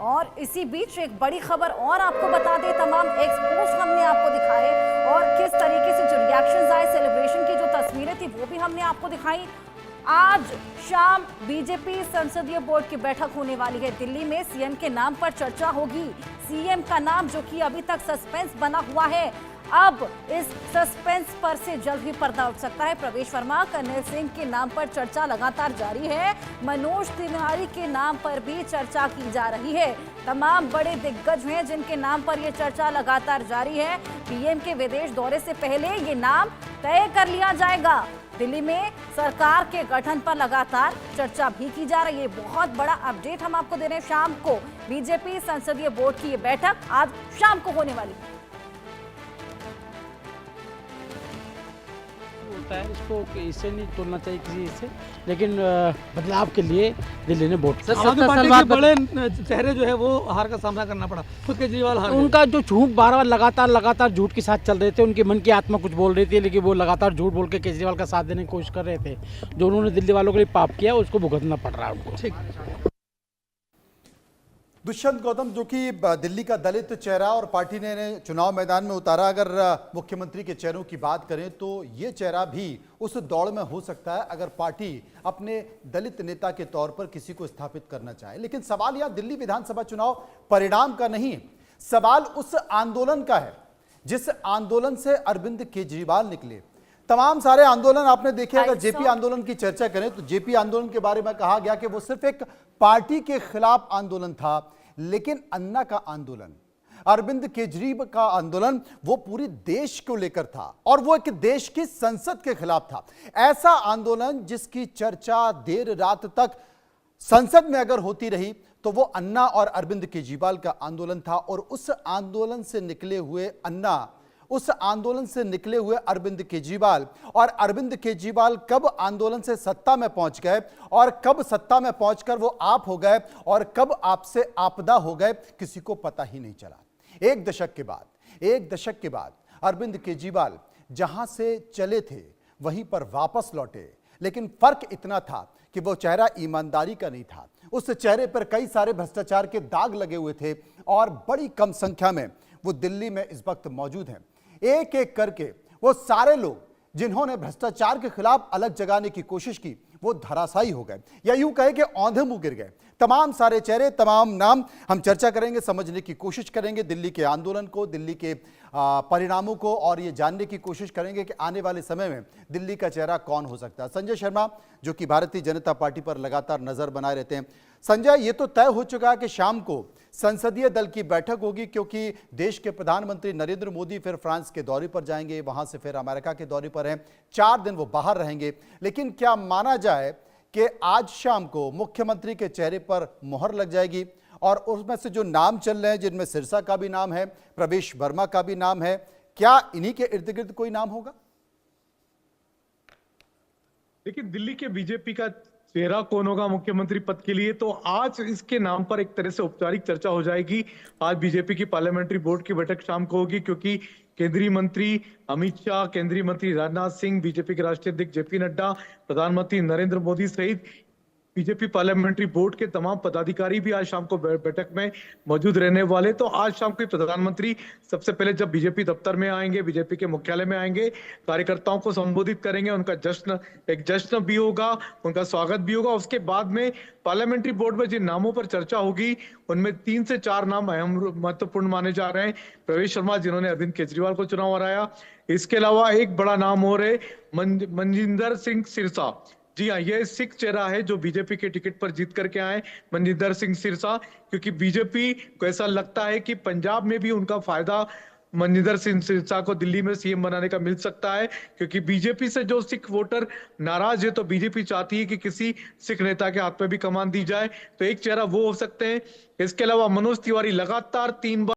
और इसी बीच एक बड़ी खबर और आपको बता दें, तमाम एक्सपोज हमने आपको दिखाए और किस तरीके से जो रिएक्शंस आए, सेलिब्रेशन की जो तस्वीरें थी वो भी हमने आपको दिखाई। आज शाम बीजेपी संसदीय बोर्ड की बैठक होने वाली है। दिल्ली में सीएम के नाम पर चर्चा होगी। सीएम का नाम जो कि अभी तक सस्पेंस बना हुआ है, अब इस सस्पेंस पर से जल्द ही पर्दा उठ सकता है। प्रवेश वर्मा, कर्नल सिंह के नाम पर चर्चा लगातार जारी है। मनोज तिवारी के नाम पर भी चर्चा की जा रही है। तमाम बड़े दिग्गज हैं जिनके नाम पर यह चर्चा लगातार जारी है। पीएम के विदेश दौरे से पहले ये नाम तय कर लिया जाएगा। दिल्ली में सरकार के गठन पर लगातार चर्चा भी की जा रही है। बहुत बड़ा अपडेट हम आपको दे रहे हैं। शाम को बीजेपी संसदीय बोर्ड की ये बैठक आज शाम को होने वाली है। होता है, इसको इससे नहीं तोड़ना चाहिए किसी से, लेकिन बदलाव के लिए दिल्ली ने वोट किया। आम आदमी पार्टी के बड़े चेहरे जो है वो हार का सामना करना पड़ा। खुद केजरीवाल हार उनका जो झूठ बार बार लगातार झूठ के साथ चल रहे थे, उनके मन की आत्मा कुछ बोल रही थी, लेकिन वो लगातार झूठ बोल के केजरीवाल का साथ देने की कोशिश कर रहे थे। जो उन्होंने दिल्ली वालों के लिए पाप किया उसको भुगतना पड़ रहा है उनको। ठीक। दुष्यंत गौतम, जो कि दिल्ली का दलित चेहरा और पार्टी ने चुनाव मैदान में उतारा, अगर मुख्यमंत्री के चेहरों की बात करें तो ये चेहरा भी उस दौड़ में हो सकता है अगर पार्टी अपने दलित नेता के तौर पर किसी को स्थापित करना चाहे। लेकिन सवाल यहां दिल्ली विधानसभा चुनाव परिणाम का नहीं, सवाल उस आंदोलन का है जिस आंदोलन से अरविंद केजरीवाल निकले। तमाम सारे आंदोलन आपने देखे। अगर जेपी आंदोलन की चर्चा करें तो जेपी आंदोलन के बारे में कहा गया कि वो सिर्फ एक पार्टी के खिलाफ आंदोलन था, लेकिन अन्ना का आंदोलन, अरविंद केजरीवाल का आंदोलन वो पूरे देश को लेकर था और वो एक देश की संसद के खिलाफ था। ऐसा आंदोलन जिसकी चर्चा देर रात तक संसद में अगर होती रही तो वो अन्ना और अरविंद केजरीवाल का आंदोलन था। और उस आंदोलन से निकले हुए अन्ना, उस आंदोलन से निकले हुए अरविंद केजरीवाल, और अरविंद केजरीवाल कब आंदोलन से सत्ता में पहुंच गए और कब सत्ता में पहुंचकर वो आप हो गए और कब आपसे आपदा हो गए, किसी को पता ही नहीं चला। एक दशक के बाद अरविंद केजरीवाल जहां से चले थे वहीं पर वापस लौटे, लेकिन फर्क इतना था कि वो चेहरा ईमानदारी का नहीं था। उस चेहरे पर कई सारे भ्रष्टाचार के दाग लगे हुए थे और बड़ी कम संख्या में वो दिल्ली में इस वक्त मौजूद हैं। एक एक करके वो सारे लोग जिन्होंने भ्रष्टाचार के खिलाफ अलग जगाने की कोशिश की वो धराशायी हो गए, या यूं कहे कि औंधे मुंह गिर गए। तमाम सारे चेहरे, तमाम नाम हम चर्चा करेंगे, समझने की कोशिश करेंगे दिल्ली के आंदोलन को, दिल्ली के परिणामों को, और ये जानने की कोशिश करेंगे कि आने वाले समय में दिल्ली का चेहरा कौन हो सकता है। संजय शर्मा, जो कि भारतीय जनता पार्टी पर लगातार नजर बनाए रहते हैं। संजय, ये तो तय हो चुका है कि शाम को संसदीय दल की बैठक होगी, क्योंकि देश के प्रधानमंत्री नरेंद्र मोदी फिर फ्रांस के दौरे पर जाएंगे, वहां से फिर अमेरिका के दौरे पर हैं, 4 दिन वो बाहर रहेंगे। लेकिन क्या माना जाए कि आज शाम को मुख्यमंत्री के चेहरे पर मुहर लग जाएगी और उसमें से जो नाम चल रहे हैं, जिनमें सिरसा का भी नाम है, प्रवेश वर्मा का भी नाम है, क्या इन्हीं के इर्द गिर्द कोई नाम होगा? देखिए, दिल्ली के बीजेपी का चेहरा कौन होगा मुख्यमंत्री पद के लिए, तो आज इसके नाम पर एक तरह से औपचारिक चर्चा हो जाएगी। आज बीजेपी की पार्लियामेंट्री बोर्ड की बैठक शाम को होगी, क्योंकि केंद्रीय मंत्री अमित शाह, केंद्रीय मंत्री राजनाथ सिंह, बीजेपी के राष्ट्रीय अध्यक्ष जेपी नड्डा, प्रधानमंत्री नरेंद्र मोदी सहित बीजेपी पार्लियामेंट्री बोर्ड के तमाम पदाधिकारी भी आज शाम को बैठक में मौजूद रहने वाले। तो आज शाम को प्रधानमंत्री सबसे पहले जब बीजेपी दफ्तर में आएंगे, बीजेपी के मुख्यालय में आएंगे, कार्यकर्ताओं को संबोधित करेंगे, उनका एक जश्न भी होगा, उनका स्वागत भी होगा। उसके बाद में पार्लियामेंट्री बोर्ड में जिन नामों पर चर्चा होगी उनमें 3 से 4 नाम अहम महत्वपूर्ण माने जा रहे हैं। प्रवेश शर्मा, जिन्होंने अरविंद केजरीवाल को चुनाव हराया। इसके अलावा एक बड़ा नाम और है मनजिंदर सिंह सिरसा। जी हाँ, ये सिख चेहरा है जो बीजेपी के टिकट पर जीत करके आए, मनजिंदर सिंह सिरसा, क्योंकि बीजेपी को ऐसा लगता है कि पंजाब में भी उनका फायदा मनजिंदर सिंह सिरसा को दिल्ली में सीएम बनाने का मिल सकता है, क्योंकि बीजेपी से जो सिख वोटर नाराज है तो बीजेपी चाहती है कि किसी सिख नेता के हाथ में भी कमान दी जाए। तो एक चेहरा वो हो सकते हैं। इसके अलावा मनोज तिवारी लगातार 3 बार